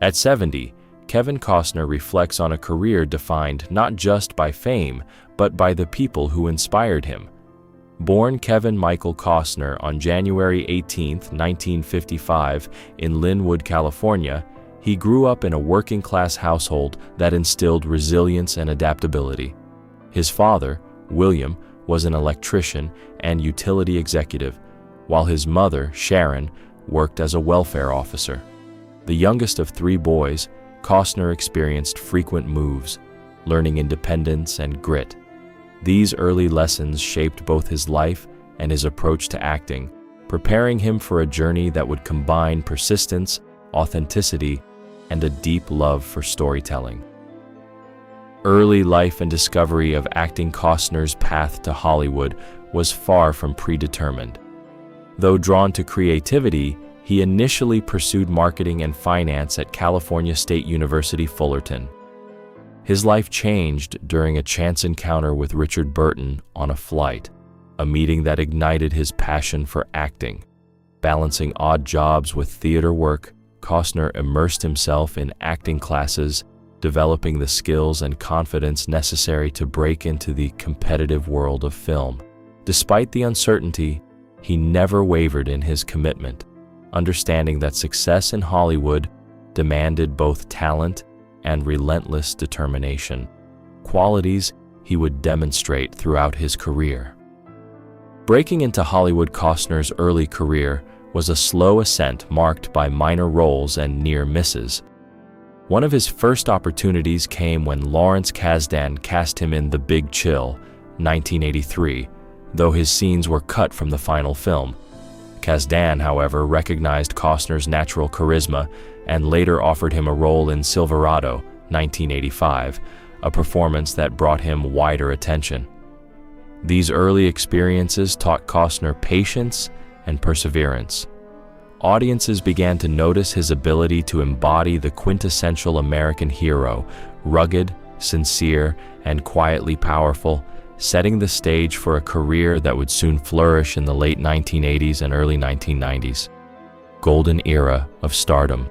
At 70, Kevin Costner reflects on a career defined not just by fame, but by the people who inspired him. Born Kevin Michael Costner on January 18, 1955, in Linwood, California, he grew up in a working-class household that instilled resilience and adaptability. His father, William, was an electrician and utility executive, while his mother, Sharon, worked as a welfare officer. The youngest of 3 boys, Costner experienced frequent moves, learning independence and grit. These early lessons shaped both his life and his approach to acting, preparing him for a journey that would combine persistence, authenticity, and a deep love for storytelling. Early life and discovery of acting. Costner's path to Hollywood was far from predetermined. Though drawn to creativity, he initially pursued marketing and finance at California State University, Fullerton. His life changed during a chance encounter with Richard Burton on a flight, a meeting that ignited his passion for acting. Balancing odd jobs with theater work, Costner immersed himself in acting classes, developing the skills and confidence necessary to break into the competitive world of film. Despite the uncertainty, he never wavered in his commitment, understanding that success in Hollywood demanded both talent and relentless determination, qualities he would demonstrate throughout his career. Breaking into Hollywood. Costner's early career was a slow ascent marked by minor roles and near misses. One of his first opportunities came when Lawrence Kasdan cast him in The Big Chill, 1983, though his scenes were cut from the final film. Kasdan, however, recognized Costner's natural charisma and later offered him a role in Silverado, 1985, a performance that brought him wider attention. These early experiences taught Costner patience and perseverance. Audiences began to notice his ability to embody the quintessential American hero, rugged, sincere, and quietly powerful, setting the stage for a career that would soon flourish in the late 1980s and early 1990s. Golden era of stardom.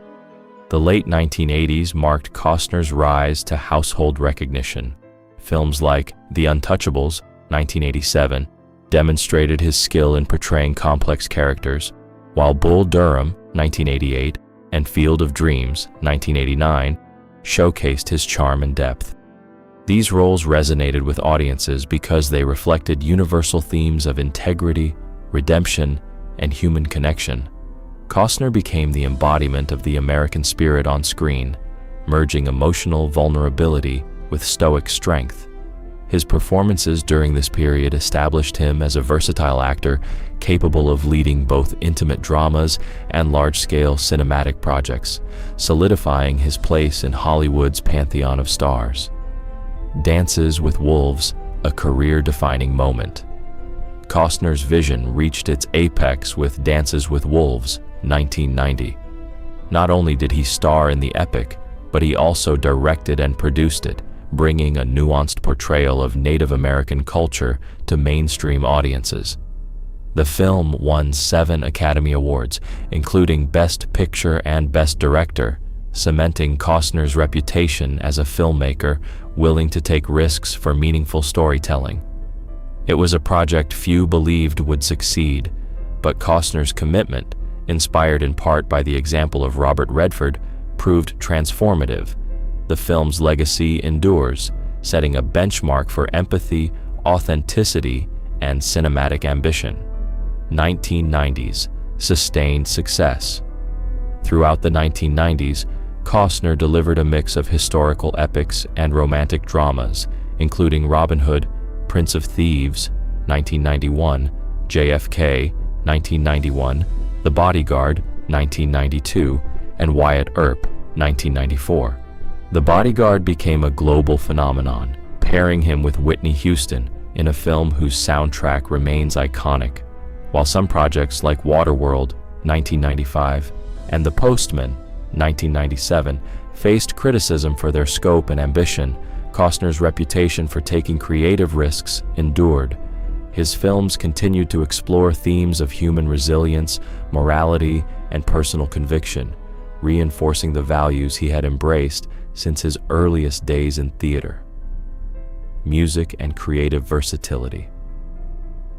The late 1980s marked Costner's rise to household recognition. Films like The Untouchables, 1987, demonstrated his skill in portraying complex characters, while Bull Durham, 1988, and Field of Dreams, 1989, showcased his charm and depth. These roles resonated with audiences because they reflected universal themes of integrity, redemption, and human connection. Costner became the embodiment of the American spirit on screen, merging emotional vulnerability with stoic strength. His performances during this period established him as a versatile actor capable of leading both intimate dramas and large-scale cinematic projects, solidifying his place in Hollywood's pantheon of stars. Dances with Wolves, a career-defining moment. Costner's vision reached its apex with Dances with Wolves, 1990. Not only did he star in the epic, but he also directed and produced it, bringing a nuanced portrayal of Native American culture to mainstream audiences. The film won 7 Academy Awards, including Best Picture and Best Director, cementing Costner's reputation as a filmmaker willing to take risks for meaningful storytelling. It was a project few believed would succeed, but Costner's commitment, inspired in part by the example of Robert Redford, proved transformative. The film's legacy endures, setting a benchmark for empathy, authenticity, and cinematic ambition. 1990s, sustained success. Throughout the 1990s, Costner delivered a mix of historical epics and romantic dramas, including Robin Hood, Prince of Thieves, 1991, JFK, 1991, The Bodyguard, 1992, and Wyatt Earp, 1994. The Bodyguard became a global phenomenon, pairing him with Whitney Houston in a film whose soundtrack remains iconic. While some projects like Waterworld, 1995, and The Postman, 1997, faced criticism for their scope and ambition, Costner's reputation for taking creative risks endured. His films continued to explore themes of human resilience, morality, and personal conviction, reinforcing the values he had embraced since his earliest days in theater. Music and creative versatility.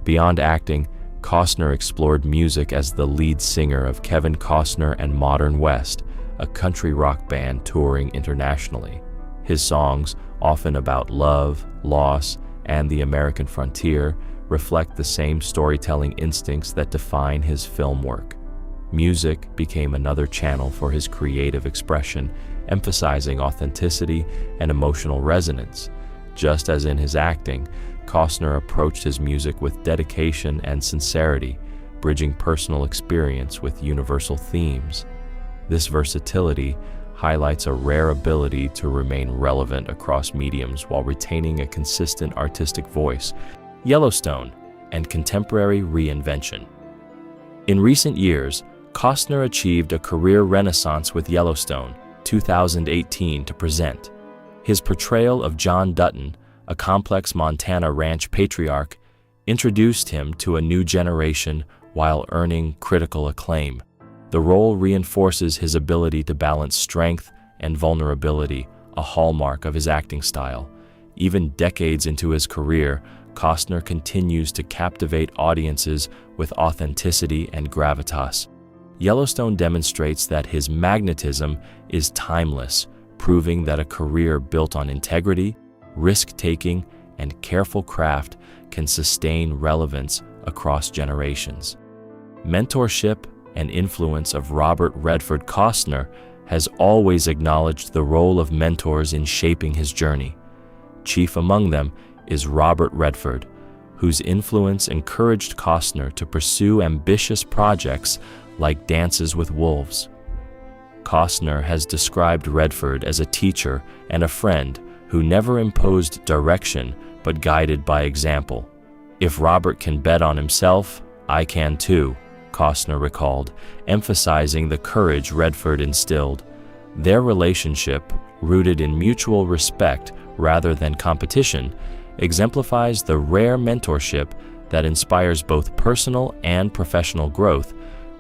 Beyond acting, Costner explored music as the lead singer of Kevin Costner and Modern West, a country rock band touring internationally. His songs, often about love, loss, and the American frontier, reflect the same storytelling instincts that define his film work. Music became another channel for his creative expression, emphasizing authenticity and emotional resonance. Just as in his acting, Costner approached his music with dedication and sincerity, bridging personal experience with universal themes. This versatility highlights a rare ability to remain relevant across mediums while retaining a consistent artistic voice. Yellowstone and contemporary reinvention. In recent years, Costner achieved a career renaissance with Yellowstone, 2018 to present. His portrayal of John Dutton, a complex Montana ranch patriarch, introduced him to a new generation while earning critical acclaim. The role reinforces his ability to balance strength and vulnerability, a hallmark of his acting style. Even decades into his career, Costner continues to captivate audiences with authenticity and gravitas. Yellowstone demonstrates that his magnetism is timeless, proving that a career built on integrity, risk-taking, and careful craft can sustain relevance across generations. Mentorship and influence of Robert Redford. Costner has always acknowledged the role of mentors in shaping his journey. Chief among them is Robert Redford, whose influence encouraged Costner to pursue ambitious projects like Dances with Wolves. Costner has described Redford as a teacher and a friend who never imposed direction but guided by example. "If Robert can bet on himself, I can too," Costner recalled, emphasizing the courage Redford instilled. Their relationship, rooted in mutual respect rather than competition, exemplifies the rare mentorship that inspires both personal and professional growth,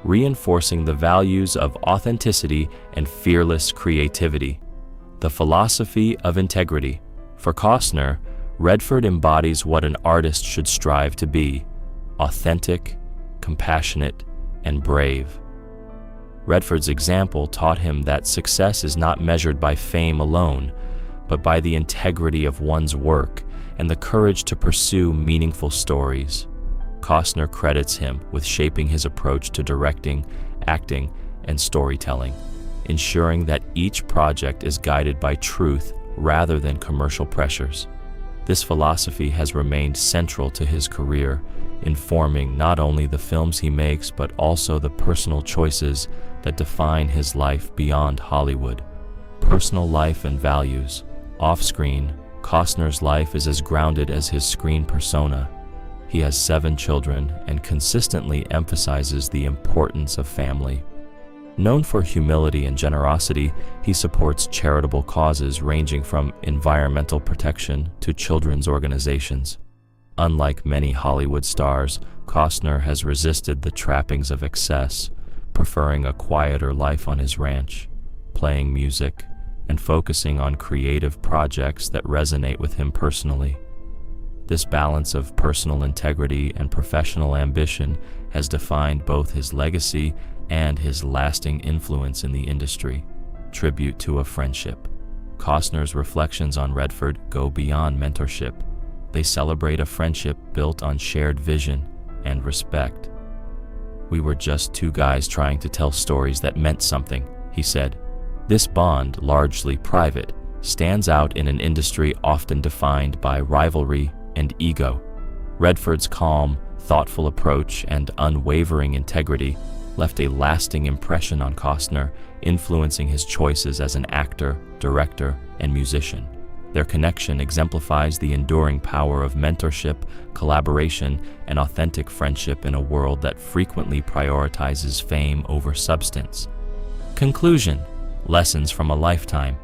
reinforcing the values of authenticity and fearless creativity. The philosophy of integrity. For Costner, Redford embodies what an artist should strive to be: authentic, compassionate, and brave. Redford's example taught him that success is not measured by fame alone, but by the integrity of one's work and the courage to pursue meaningful stories. Costner credits him with shaping his approach to directing, acting, and storytelling, ensuring that each project is guided by truth rather than commercial pressures. This philosophy has remained central to his career, informing not only the films he makes but also the personal choices that define his life beyond Hollywood. Personal life and values. Off-screen, Costner's life is as grounded as his screen persona. He has 7 children and consistently emphasizes the importance of family. Known for humility and generosity, he supports charitable causes ranging from environmental protection to children's organizations. Unlike many Hollywood stars, Costner has resisted the trappings of excess, preferring a quieter life on his ranch, playing music, and focusing on creative projects that resonate with him personally. This balance of personal integrity and professional ambition has defined both his legacy and his lasting influence in the industry. Tribute to a friendship. Costner's reflections on Redford go beyond mentorship. They celebrate a friendship built on shared vision and respect. "We were just 2 guys trying to tell stories that meant something," he said. This bond, largely private, stands out in an industry often defined by rivalry and ego. Redford's calm, thoughtful approach and unwavering integrity left a lasting impression on Costner, influencing his choices as an actor, director, and musician. Their connection exemplifies the enduring power of mentorship, collaboration, and authentic friendship in a world that frequently prioritizes fame over substance. Conclusion: lessons from a lifetime.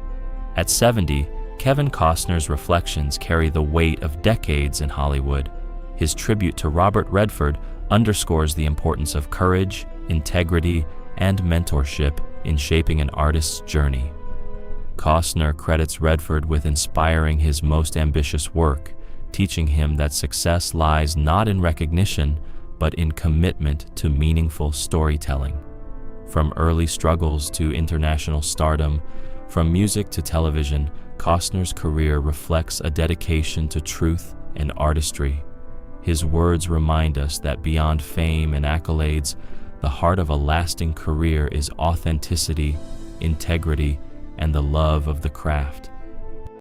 At 70, Kevin Costner's reflections carry the weight of decades in Hollywood. His tribute to Robert Redford underscores the importance of courage, integrity, and mentorship in shaping an artist's journey. Costner credits Redford with inspiring his most ambitious work, teaching him that success lies not in recognition, but in commitment to meaningful storytelling. From early struggles to international stardom, from music to television, Costner's career reflects a dedication to truth and artistry. His words remind us that beyond fame and accolades, the heart of a lasting career is authenticity, integrity, and the love of the craft.